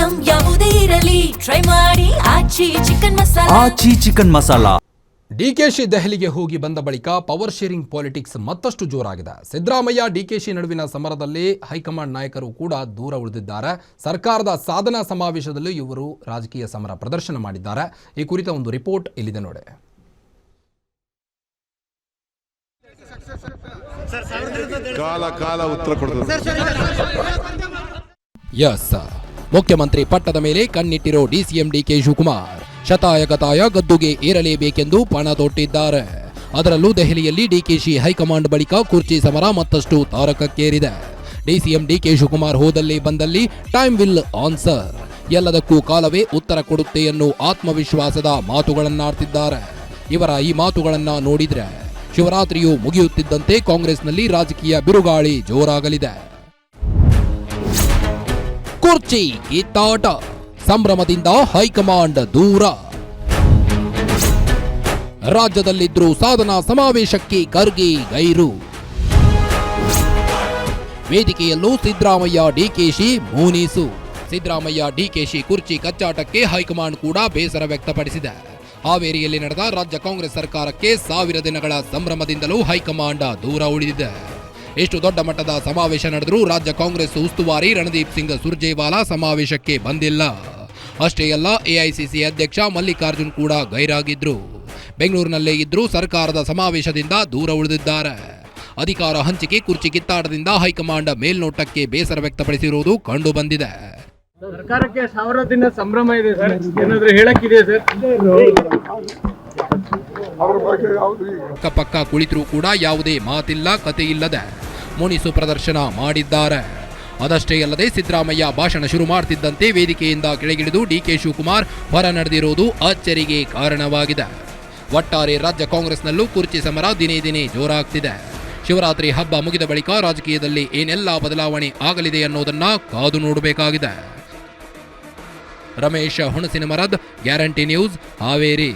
Item ಯಾವುದೇ ಇರಲಿ try ಮಾಡಿ ಆಚಿ ಚಿಕನ್ ಮಸಾಲಾ. ಡಿಕೆಶಿ ದೆಹಲಿಗೆ ಹೋಗಿ ಬಂದ ಬಳಿಕ ಪವರ್ ಶೇರಿಂಗ್ ಪಾಲಿಟಿಕ್ಸ್ ಮತ್ತಷ್ಟು ಜೋರಾಗಿದೆ. ಸಿದ್ದರಾಮಯ್ಯ ಡಿಕೆಶಿ ನಡುವಿನ ಸಮರದಲ್ಲಿ ಹೈಕಮಾಂಡ್ ನಾಯಕರು ಕೂಡ ದೂರ ಉಳಿದಿದ್ದಾರೆ. ಸರ್ಕಾರದ ಸಾಧನಾ ಸಮಾವೇಶದಲ್ಲೂ ಇವರು ರಾಜಕೀಯ ಸಮರ ಪ್ರದರ್ಶನ ಮಾಡಿದ್ದಾರೆ. ಈ ಕುರಿತ ಒಂದು ರಿಪೋರ್ಟ್ ಇಲ್ಲಿದೆ ನೋಡಿ. ಎಸ್, ಮುಖ್ಯಮಂತ್ರಿ ಪಟ್ಟದ ಮೇಲೆ ಕಣ್ಣಿಟ್ಟಿರೋ ಡಿಸಿಎಂ ಡಿಕೆ ಶಿವಕುಮಾರ್ ಶತಾಯಗತಾಯ ಗದ್ದುಗೆ ಏರಲೇಬೇಕೆಂದು ಪಣ ತೊಟ್ಟಿದ್ದಾರೆ. ಅದರಲ್ಲೂ ದೆಹಲಿಯಲ್ಲಿ ಡಿಕೆಶಿ ಹೈಕಮಾಂಡ್ ಬಳಿಕ ಕುರ್ಚಿ ಸಮರ ಮತ್ತಷ್ಟು ತಾರಕಕ್ಕೇರಿದೆ. ಡಿಸಿಎಂ ಡಿಕೆ ಶಿವಕುಮಾರ್ ಹೋದಲ್ಲಿ ಬಂದಲ್ಲಿ ಟೈಮ್ ವಿಲ್ ಆನ್ಸರ್, ಎಲ್ಲದಕ್ಕೂ ಕಾಲವೇ ಉತ್ತರ ಕೊಡುತ್ತೆ ಎನ್ನುವ ಆತ್ಮವಿಶ್ವಾಸದ ಮಾತುಗಳನ್ನಾಡ್ತಿದ್ದಾರೆ. ಇವರ ಈ ಮಾತುಗಳನ್ನ ನೋಡಿದ್ರೆ ಶಿವರಾತ್ರಿಯು ಮುಗಿಯುತ್ತಿದ್ದಂತೆ ಕಾಂಗ್ರೆಸ್ನಲ್ಲಿ ರಾಜಕೀಯ ಬಿರುಗಾಳಿ ಜೋರಾಗಲಿದೆ. ಕುರ್ಚಿ ಕಿತ್ತಾಟ, ಸಂಭ್ರಮದಿಂದ ಹೈಕಮಾಂಡ್ ದೂರ. ರಾಜ್ಯದಲ್ಲಿದ್ರೂ ಸಾಧನಾ ಸಮಾವೇಶಕ್ಕೆ ಖರ್ಗೆ ಗೈರು. ವೇದಿಕೆಯಲ್ಲೂ ಸಿದ್ದರಾಮಯ್ಯ ಡಿಕೆಶಿ ಮೂನೀಸು. ಸಿದ್ದರಾಮಯ್ಯ ಡಿಕೆಶಿ ಕುರ್ಚಿ ಕಚ್ಚಾಟಕ್ಕೆ ಹೈಕಮಾಂಡ್ ಕೂಡ ಬೇಸರ ವ್ಯಕ್ತಪಡಿಸಿದೆ. ಹಾವೇರಿಯಲ್ಲಿ ನಡೆದ ರಾಜ್ಯ ಕಾಂಗ್ರೆಸ್ ಸರ್ಕಾರಕ್ಕೆ 1000 ದಿನಗಳ ಸಂಭ್ರಮದಿಂದಲೂ ಹೈಕಮಾಂಡ್ ದೂರ ಉಳಿದಿದೆ. ಎಷ್ಟು ದೊಡ್ಡ ಮಟ್ಟದ ಸಮಾವೇಶ ನಡೆದರೂ ರಾಜ್ಯ ಕಾಂಗ್ರೆಸ್ ಉಸ್ತುವಾರಿ ರಣದೀಪ್ ಸಿಂಗ್ ಸುರ್ಜೇವಾಲಾ ಸಮಾವೇಶಕ್ಕೆ ಬಂದಿಲ್ಲ. ಅಷ್ಟೇ ಅಲ್ಲ, ಎಐಸಿಸಿ ಅಧ್ಯಕ್ಷ ಮಲ್ಲಿಕಾರ್ಜುನ್ ಕೂಡ ಗೈರಾಗಿದ್ರು. ಬೆಂಗಳೂರಿನಲ್ಲೇ ಇದ್ರೂ ಸರ್ಕಾರದ ಸಮಾವೇಶದಿಂದ ದೂರ ಉಳಿದಿದ್ದಾರೆ. ಅಧಿಕಾರ ಹಂಚಿಕೆ ಕುರ್ಚಿ ಕಿತ್ತಾಟದಿಂದ ಹೈಕಮಾಂಡ್ ಮೇಲ್ನೋಟಕ್ಕೆ ಬೇಸರ ವ್ಯಕ್ತಪಡಿಸಿರುವುದು ಕಂಡು ಬಂದಿದೆ. ಸರ್ಕಾರಕ್ಕೆ 1000 ದಿನ ಸಂಭ್ರಮ ಇದೆ ಸರ್, ಏನಾದರೂ ಹೇಳಕ್ಕಿದೆ ಸರ್? ಪಕ್ಕ ಕುಳಿತರೂ ಕೂಡ ಯಾವುದೇ ಮಾತಿಲ್ಲ, ಕತೆ ಇಲ್ಲದೆ ಮುನಿಸು ಪ್ರದರ್ಶನ ಮಾಡಿದ್ದಾರೆ. ಅದಷ್ಟೇ ಅಲ್ಲದೆ ಸಿದ್ದರಾಮಯ್ಯ ಭಾಷಣ ಶುರು ಮಾಡ್ತಿದ್ದಂತೆ ವೇದಿಕೆಯಿಂದ ಕೆಳಗಿಳಿದು ಡಿಕೆ ಶಿವಕುಮಾರ್ ಹೊರ ನಡೆದಿರುವುದು ಅಚ್ಚರಿಗೆ ಕಾರಣವಾಗಿದೆ. ಒಟ್ಟಾರೆ ರಾಜ್ಯ ಕಾಂಗ್ರೆಸ್ನಲ್ಲೂ ಕುರ್ಚಿ ಸಮರ ದಿನೇ ದಿನೇ ಜೋರಾಗ್ತಿದೆ. ಶಿವರಾತ್ರಿ ಹಬ್ಬ ಮುಗಿದ ಬಳಿಕ ರಾಜಕೀಯದಲ್ಲಿ ಏನೆಲ್ಲ ಬದಲಾವಣೆ ಆಗಲಿದೆ ಅನ್ನೋದನ್ನ ಕಾದು ನೋಡಬೇಕಾಗಿದೆ. Ramesh Hunasinamarad, guarantee news, Haveri.